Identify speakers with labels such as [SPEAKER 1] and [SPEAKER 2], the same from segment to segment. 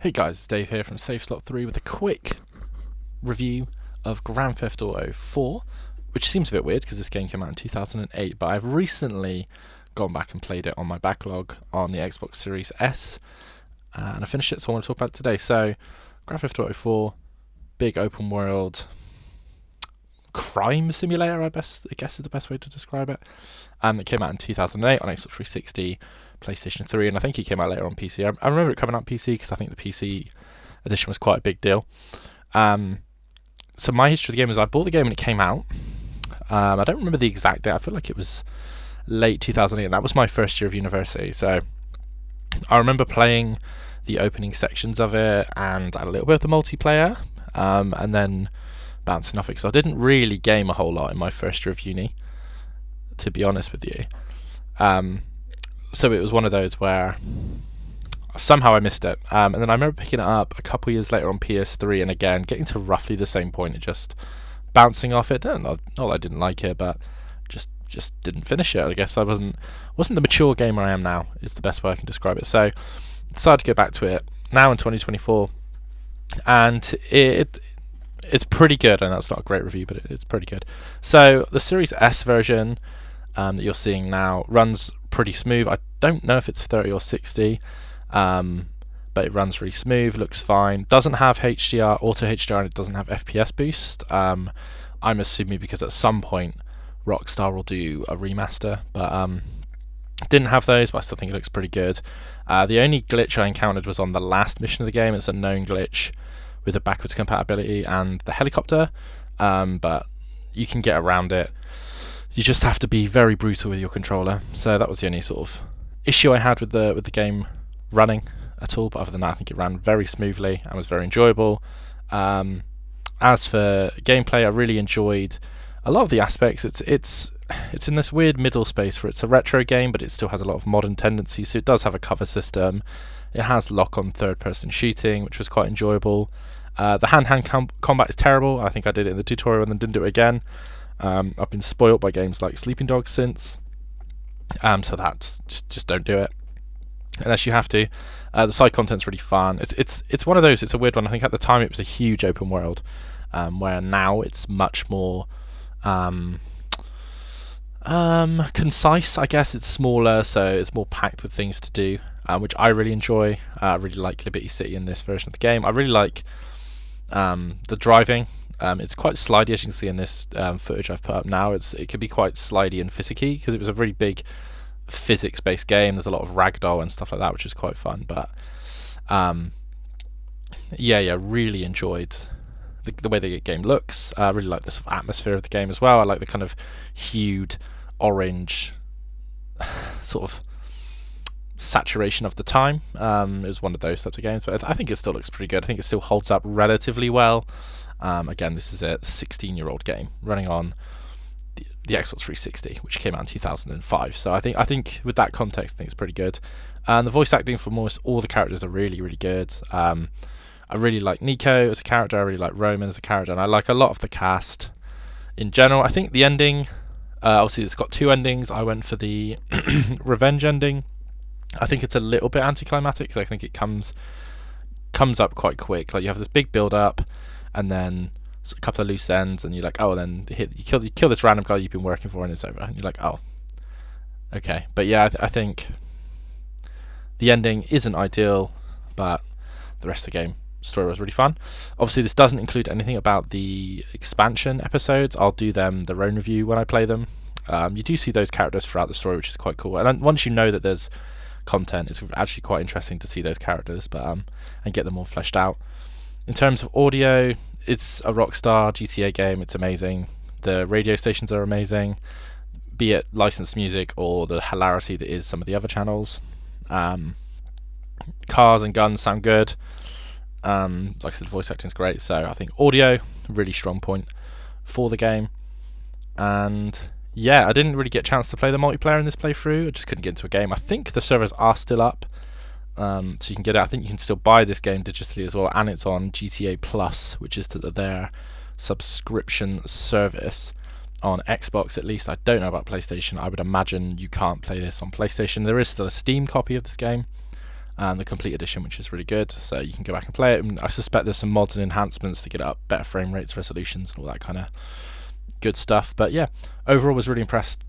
[SPEAKER 1] Hey guys, it's Dave here from Safe Slot 3 with a quick review of Grand Theft Auto 4, which seems a bit weird because this game came out in 2008, but I've recently gone back and played it on my backlog on the Xbox Series S, and I finished it, so I want to talk about it today. So, Grand Theft Auto 4, big open world crime simulator, I guess is the best way to describe it. It came out in 2008 on Xbox 360, PlayStation 3, and I think it came out later on PC. I remember it coming out on PC because I think the PC edition was quite a big deal. So my history of the game is I bought the game when it came out. I don't remember the exact date. I feel like it was late 2008, and that was my first year of university. So I remember playing the opening sections of it and a little bit of the multiplayer, and then bouncing off it because I didn't really game a whole lot in my first year of uni, to be honest with you. So it was one of those where somehow I missed it, and then I remember picking it up a couple of years later on PS3, and again getting to roughly the same point, and just bouncing off it. Not that I didn't like it, but just didn't finish it. I guess I wasn't the mature gamer I am now, is the best way I can describe it. So decided to go back to it now in 2024, and it's pretty good, and that's not a great review, but it's pretty good. So the Series S version that you're seeing now runs pretty smooth. I don't know if it's 30 or 60, but it runs really smooth, looks fine. Doesn't have HDR, auto HDR, and it doesn't have FPS boost. I'm assuming because at some point Rockstar will do a remaster, but didn't have those, but I still think it looks pretty good. The only glitch I encountered was on the last mission of the game. It's a known glitch with the backwards compatibility and the helicopter, but you can get around it. You just have to be very brutal with your controller. So that was the only sort of issue I had with the game running at all. But other than that, I think it ran very smoothly and was very enjoyable. As for gameplay, I really enjoyed a lot of the aspects. It's in this weird middle space where it's a retro game, but it still has a lot of modern tendencies. So it does have a cover system. It has lock-on third-person shooting, which was quite enjoyable. The hand-to-hand combat is terrible. I think I did it in the tutorial and then didn't do it again. I've been spoilt by games like Sleeping Dogs since, so that's just don't do it unless you have to. The side content's really fun. It's one of those. It's a weird one. I think at the time it was a huge open world, where now it's much more concise. I guess it's smaller, so it's more packed with things to do, which I really enjoy. I really like Liberty City in this version of the game. I really like the driving. It's quite slidey, as you can see in this footage I've put up now. It can be quite slidey and physicky because it was a really big physics-based game. There's a lot of ragdoll and stuff like that, which is quite fun. But really enjoyed the way the game looks. I really like the sort of atmosphere of the game as well. I like the kind of hued orange sort of saturation of the time. It was one of those types of games, but I think it still looks pretty good. I think it still holds up relatively well. Again, this is a 16-year-old game running on the Xbox 360, which came out in 2005. So I think with that context, I think it's pretty good. And the voice acting for almost all the characters are really, really good. I really like Nico as a character. I really like Roman as a character, and I like a lot of the cast in general. I think the ending, obviously, it's got two endings. I went for the revenge ending. I think it's a little bit anticlimactic because I think it comes up quite quick. Like you have this big build up, and then a couple of loose ends, and you're like, oh, and then you kill this random guy you've been working for, and it's over. And you're like, oh, okay. But yeah, I think the ending isn't ideal, but the rest of the game story was really fun. Obviously, this doesn't include anything about the expansion episodes. I'll do them their own review when I play them. You do see those characters throughout the story, which is quite cool. And then once you know that there's content, it's actually quite interesting to see those characters, but and get them all fleshed out. In terms of audio, it's a Rockstar GTA game. It's amazing. The radio stations are amazing, be it licensed music or the hilarity that is some of the other channels. Cars and guns sound good. Like I said, voice acting is great. So I think audio, really strong point for the game. And yeah, I didn't really get a chance to play the multiplayer in this playthrough. I just couldn't get into a game. I think the servers are still up. So you can get it. I think you can still buy this game digitally as well, and it's on GTA Plus, which is their subscription service on Xbox at least. I don't know about PlayStation. I would imagine you can't play this on PlayStation. There is still a Steam copy of this game, and the complete edition, which is really good. So you can go back and play it. And I suspect there's some mods and enhancements to get up better frame rates, resolutions, and all that kind of good stuff. But yeah, overall was really impressed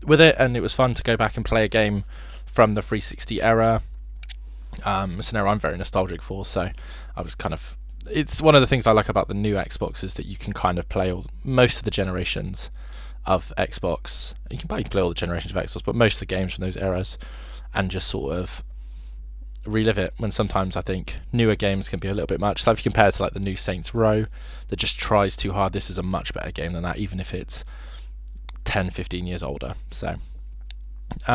[SPEAKER 1] with it, and it was fun to go back and play a game from the 360 era. It's an era I'm very nostalgic for, so I was kind of... It's one of the things I like about the new Xbox is that you can kind of play most of the generations of Xbox. You can play all the generations of Xbox, but most of the games from those eras, and just sort of relive it, when sometimes I think newer games can be a little bit much. So if you compare it to like the new Saints Row that just tries too hard, this is a much better game than that, even if it's 10-15 years older. So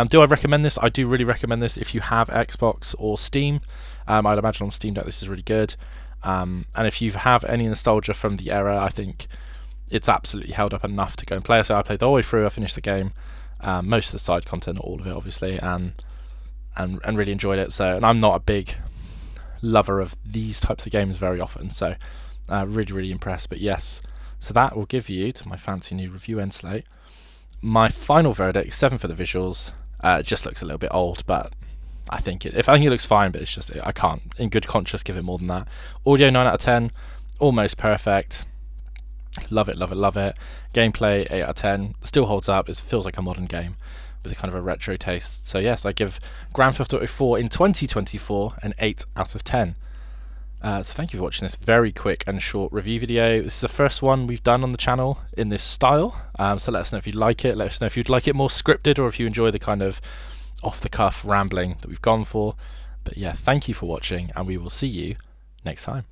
[SPEAKER 1] do I recommend this? I do really recommend this if you have Xbox or Steam. I'd imagine on Steam Deck this is really good. And if you have any nostalgia from the era, I think it's absolutely held up enough to go and play. So I played the whole way through, I finished the game, most of the side content, not all of it obviously, and really enjoyed it. So, and I'm not a big lover of these types of games very often, so really impressed. But yes, so that will give you, to my fancy new review end slate, my final verdict: 7 for the visuals. It just looks a little bit old, but I think it looks fine, but it's just I can't in good conscience give it more than that. Audio 9 out of 10, almost perfect. Love it. Gameplay 8 out of 10, still holds up. It feels like a modern game with a kind of a retro taste. So yes, I give Grand Theft Auto 4 in 2024 an 8 out of 10. So thank you for watching this very quick and short review video. This is the first one we've done on the channel in this style. So let us know if you like it. Let us know if you'd like it more scripted, or if you enjoy the kind of off-the-cuff rambling that we've gone for. But yeah, thank you for watching, and we will see you next time.